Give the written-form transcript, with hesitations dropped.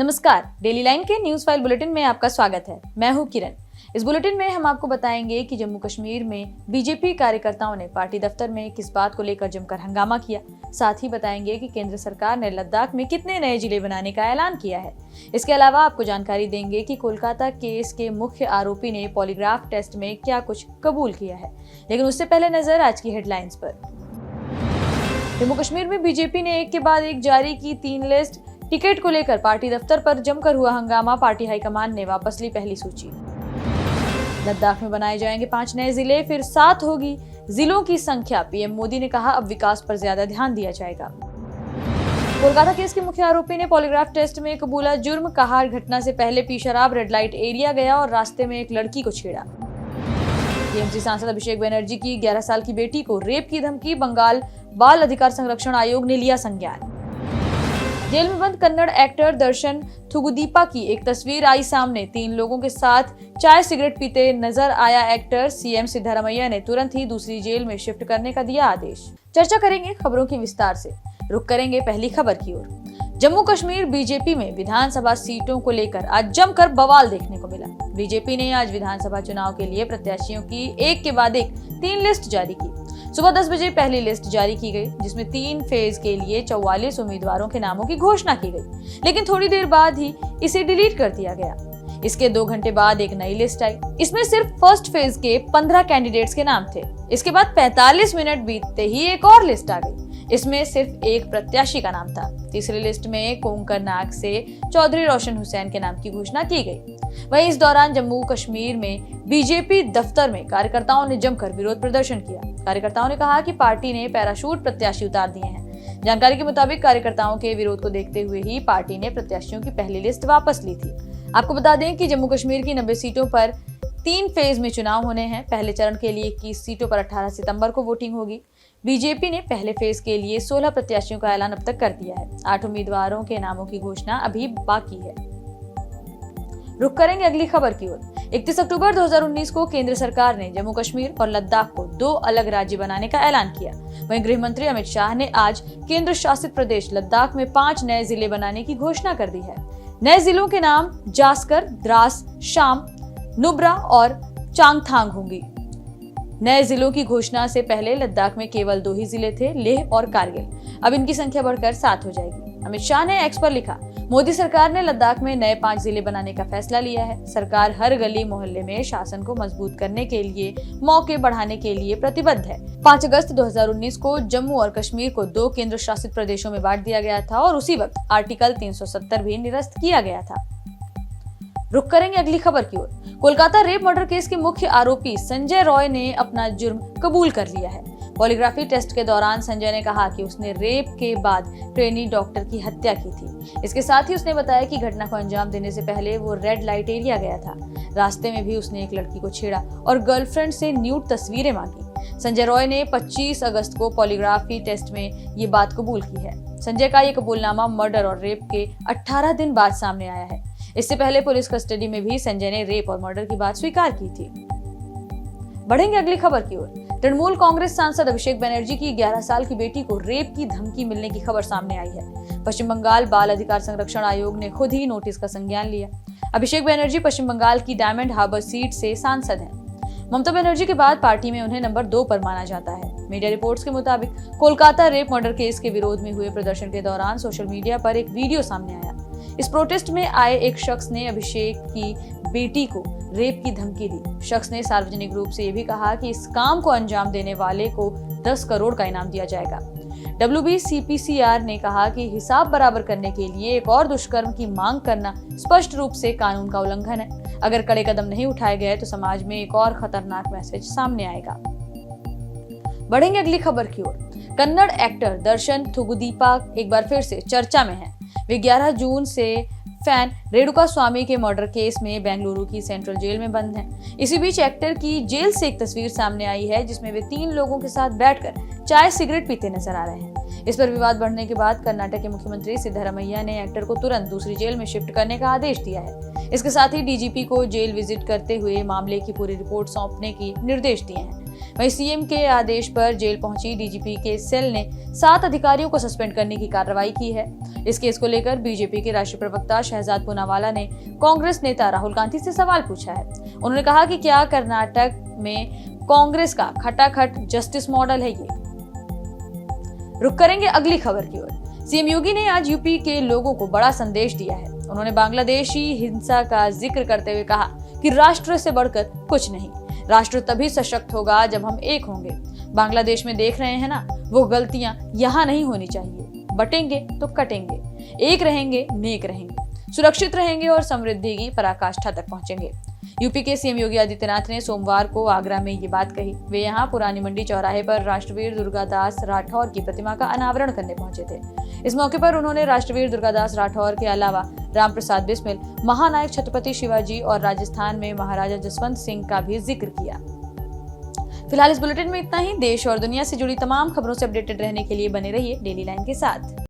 नमस्कार, daily line के news file bulletin में आपका स्वागत है। मैं हूं किरण। इस बुलेटिन में हम आपको बताएंगे कि जम्मू कश्मीर में बीजेपी कार्यकर्ताओं ने पार्टी दफ्तर में किस बात को लेकर जमकर हंगामा किया। साथ ही बताएंगे कि केंद्र सरकार ने लद्दाख में कितने नए जिले बनाने का ऐलान किया है। इसके अलावा आपको जानकारी देंगे कि कोलकाता केस के मुख्य आरोपी ने पॉलीग्राफ टेस्ट में क्या कुछ कबूल किया है। लेकिन उससे पहले नजर आज की हेडलाइंस पर। जम्मू कश्मीर में बीजेपी ने एक के बाद एक जारी की 3 लिस्ट। टिकट को लेकर पार्टी दफ्तर पर जमकर हुआ हंगामा। पार्टी हाईकमान ने वापस ली पहली सूची। लद्दाख में बनाए जाएंगे 5 नए जिले, फिर 7 होगी जिलों की संख्या। पीएम मोदी ने कहा अब विकास पर ज्यादा ध्यान दिया जाएगा। कोलकाता केस के मुख्य आरोपी ने पॉलीग्राफ टेस्ट में कबूला जुर्म। कहा घटना से पहले पी शराब रेड लाइट एरिया गया और रास्ते में एक लड़की को छेड़ा। टीएमसी सांसद अभिषेक बनर्जी की 11 साल की बेटी को रेप की धमकी। बंगाल बाल अधिकार संरक्षण आयोग ने लिया संज्ञान। जेल में बंद कन्नड़ एक्टर दर्शन थुगुदीपा की एक तस्वीर आई सामने। 3 लोगों के साथ चाय सिगरेट पीते नजर आया एक्टर। सीएम सिद्धरामैया ने तुरंत ही दूसरी जेल में शिफ्ट करने का दिया आदेश। चर्चा करेंगे खबरों की विस्तार से। रुक करेंगे पहली खबर की ओर। जम्मू कश्मीर बीजेपी में विधानसभा सीटों को लेकर आज जमकर बवाल देखने को मिला। बीजेपी ने आज विधानसभा चुनाव के लिए प्रत्याशियों की एक के बाद एक 3 लिस्ट जारी की। सुबह 10 बजे पहली लिस्ट जारी की गई, जिसमें 3 फेज के लिए 44 उम्मीदवारों के नामों की घोषणा की गई। लेकिन थोड़ी देर बाद ही इसे डिलीट कर दिया गया। इसके 2 घंटे बाद एक नई लिस्ट आई। इसमें सिर्फ फर्स्ट फेज के 15 कैंडिडेट्स के नाम थे। इसके बाद 45 मिनट बीतते ही एक और लिस्ट आ गई। इसमें सिर्फ एक प्रत्याशी का नाम था। तीसरी लिस्ट में कोंकरनाग से चौधरी रोशन हुसैन के नाम की घोषणा की गई। वहीं इस दौरान जम्मू कश्मीर में बीजेपी दफ्तर में कार्यकर्ताओं ने जमकर विरोध प्रदर्शन किया। कार्यकर्ताओं ने कहा कि पार्टी ने पैराशूट प्रत्याशी उतार दिए हैं। जानकारी के मुताबिक कार्यकर्ताओं के विरोध को देखते हुए ही पार्टी ने प्रत्याशियों की पहली लिस्ट वापस ली थी। आपको बता दें कि जम्मू कश्मीर की 90 सीटों पर 3 फेज में चुनाव होने हैं। पहले चरण के लिए 21 सीटों पर 18 सितंबर को वोटिंग होगी। बीजेपी ने पहले फेज के लिए 16 प्रत्याशियों का ऐलान अब तक कर दिया है। 8 उम्मीदवारों के नामों की घोषणा अभी बाकी है। रुक करेंगे अगली खबर की ओर। 31 अक्टूबर 2019 को केंद्र सरकार ने जम्मू कश्मीर और लद्दाख को 2 अलग राज्य बनाने का ऐलान किया। वहीं गृह मंत्री अमित शाह ने आज केंद्र शासित प्रदेश लद्दाख में 5 नए जिले बनाने की घोषणा कर दी है। नए जिलों के नाम जास्कर, द्रास, शाम, नुब्रा और चांगथांग होंगी। नए जिलों की घोषणा से पहले लद्दाख में केवल 2 ही जिले थे, लेह और कारगिल। अब इनकी संख्या बढ़कर 7 हो जाएगी। अमित शाह ने एक्स पर लिखा, मोदी सरकार ने लद्दाख में नए 5 जिले बनाने का फैसला लिया है। सरकार हर गली मोहल्ले में शासन को मजबूत करने के लिए, मौके बढ़ाने के लिए प्रतिबद्ध है। 5 अगस्त 2019 को जम्मू और कश्मीर को 2 केंद्र शासित प्रदेशों में बांट दिया गया था और उसी वक्त आर्टिकल 370 भी निरस्त किया गया था। रुक करेंगे अगली खबर की ओर। कोलकाता रेप मर्डर केस के मुख्य आरोपी संजय रॉय ने अपना जुर्म कबूल कर लिया है। पॉलीग्राफी टेस्ट के दौरान संजय ने कहा कि उसने रेप के बाद ट्रेनी डॉक्टर की हत्या की थी। इसके साथ ही उसने बताया कि घटना को अंजाम देने से पहले वो रेड लाइट एरिया गया था। रास्ते में भी उसने एक लड़की को छेड़ा और गर्लफ्रेंड से न्यूड तस्वीरें मांगी। संजय रॉय ने 25 अगस्त को पॉलीग्राफी टेस्ट में ये बात कबूल की है। संजय का ये कबूलनामा मर्डर और रेप के 18 दिन बाद सामने आया है। इससे पहले पुलिस कस्टडी में भी संजय ने रेप और मर्डर की बात स्वीकार की थी। बढ़ेंगे अगली खबर की ओर। तृणमूल कांग्रेस सांसद अभिषेक बनर्जी की 11 साल की बेटी को रेप की धमकी मिलने की खबर सामने आई है। पश्चिम बंगाल बाल अधिकार संरक्षण आयोग ने खुद ही नोटिस का संज्ञान लिया। अभिषेक बनर्जी पश्चिम बंगाल की डायमंड हार्बर सीट से सांसद हैं। ममता बनर्जी के बाद पार्टी में उन्हें नंबर 2 पर माना जाता है। मीडिया रिपोर्ट्स के मुताबिक कोलकाता रेप मर्डर केस के विरोध में हुए प्रदर्शन के दौरान सोशल मीडिया पर एक वीडियो सामने आया। इस प्रोटेस्ट में आए एक शख्स ने अभिषेक की बेटी को रेप की धमकी दी। शख्स ने सार्वजनिक रूप से यह भी कहा कि इस काम को अंजाम देने वाले को 10 करोड़ का इनाम दिया जाएगा। WBCPCR ने कहा कि हिसाब बराबर करने के लिए एक और दुष्कर्म की मांग करना स्पष्ट रूप से कानून का उल्लंघन है। अगर कड़े कदम नहीं उठाए गए तो समाज में एक और खतरनाक मैसेज सामने आएगा। बढ़ेंगे अगली खबर की ओर। कन्नड़ एक्टर दर्शन थुगुदीपा एक बार फिर से चर्चा में है। वे 11 जून से फैन रेणुका स्वामी के मर्डर केस में बेंगलुरु की सेंट्रल जेल में बंद हैं। इसी बीच एक्टर की जेल से एक तस्वीर सामने आई है, जिसमें वे 3 लोगों के साथ बैठकर चाय सिगरेट पीते नजर आ रहे हैं। इस पर विवाद बढ़ने के बाद कर्नाटक के मुख्यमंत्री सिद्धरामैया ने एक्टर को तुरंत दूसरी जेल में शिफ्ट करने का आदेश दिया है। इसके साथ ही डीजीपी को जेल विजिट करते हुए मामले की पूरी रिपोर्ट सौंपने की निर्देश दिए हैं। वहीं सीएम के आदेश पर जेल पहुंची डीजीपी के सेल ने 7 अधिकारियों को सस्पेंड करने की कार्रवाई की है। इस केस को लेकर बीजेपी के राष्ट्रीय प्रवक्ता शहजाद पूनावाला ने कांग्रेस नेता राहुल गांधी से सवाल पूछा है। उन्होंने कहा कि क्या कर्नाटक में कांग्रेस का खटाखट जस्टिस मॉडल है ये। रुक करेंगे अगली खबर की ओर। सीएम योगी ने आज यूपी के लोगों को बड़ा संदेश दिया है। उन्होंने बांग्लादेशी हिंसा का जिक्र करते हुए कहा कि राष्ट्र से बढ़कर कुछ नहीं, राष्ट्र तभी सशक्त होगा जब हम एक होंगे। बांग्लादेश में देख रहे हैं ना, वो गलतियां यहाँ नहीं होनी चाहिए। बटेंगे तो कटेंगे, एक रहेंगे नेक रहेंगे, सुरक्षित रहेंगे और समृद्धि की पराकाष्ठा तक पहुंचेंगे। यूपी के सीएम योगी आदित्यनाथ ने सोमवार को आगरा में ये बात कही। वे यहां पुरानी मंडी चौराहे पर राष्ट्रवीर दुर्गादास राठौर की प्रतिमा का अनावरण करने पहुंचे थे। इस मौके पर उन्होंने राष्ट्रवीर दुर्गादास राठौर के अलावा रामप्रसाद बिस्मिल, महानायक छत्रपति शिवाजी और राजस्थान में महाराजा जसवंत सिंह का भी जिक्र किया। फिलहाल इस बुलेटिन में इतना ही। देश और दुनिया से जुड़ी तमाम खबरों से अपडेटेड रहने के लिए बने रहिए डेली लाइन के साथ।